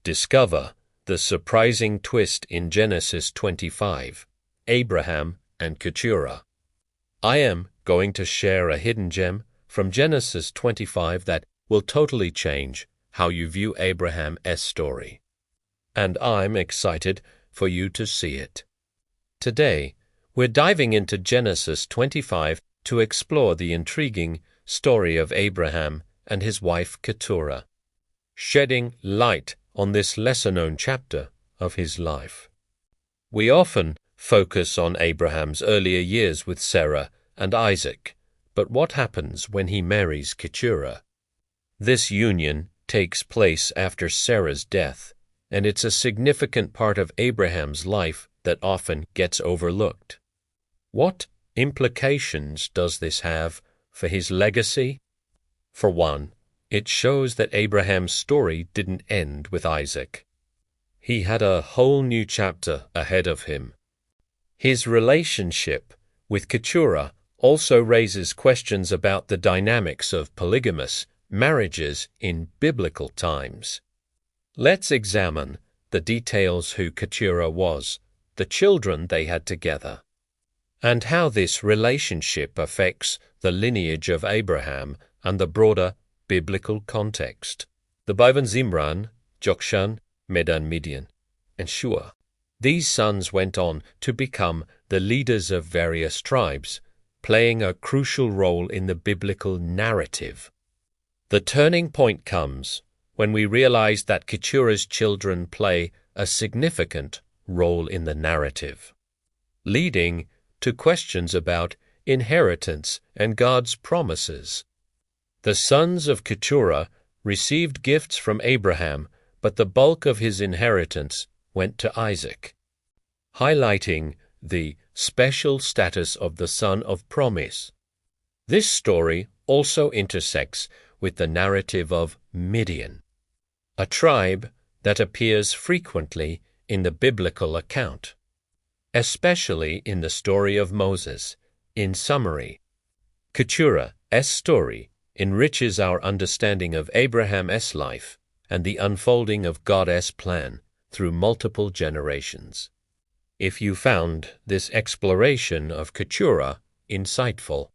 Discover the surprising twist in Genesis 25, Abraham and Keturah. I am going to share a hidden gem from Genesis 25 that will totally change how you view Abraham's story. And I'm excited for you to see it. Today, we're diving into Genesis 25 to explore the intriguing story of Abraham and his wife Keturah, shedding light on this lesser-known chapter of his life. We often focus on Abraham's earlier years with Sarah and Isaac, but what happens when he marries Keturah? This union takes place after Sarah's death, and it's a significant part of Abraham's life that often gets overlooked. What implications does this have for his legacy? For one, it shows that Abraham's story didn't end with Isaac. He had a whole new chapter ahead of him. His relationship with Keturah also raises questions about the dynamics of polygamous marriages in biblical times. Let's examine the details who Keturah was, the children they had together, and how this relationship affects the lineage of Abraham and the broader biblical context. The Bivan Zimran, Jokshan, Medan Midian, and Shua. These sons went on to become the leaders of various tribes, playing a crucial role in the biblical narrative. The turning point comes when we realize that Keturah's children play a significant role in the narrative, leading to questions about inheritance and God's promises. The sons of Keturah received gifts from Abraham, but the bulk of his inheritance went to Isaac, highlighting the special status of the son of promise. This story also intersects with the narrative of Midian, a tribe that appears frequently in the biblical account, especially in the story of Moses. In summary, Keturah's story enriches our understanding of Abraham's life and the unfolding of God's plan through multiple generations. If you found this exploration of Keturah insightful,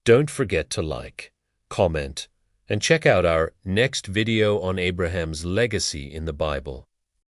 don't forget to like, comment, and check out our next video on Abraham's legacy in the Bible.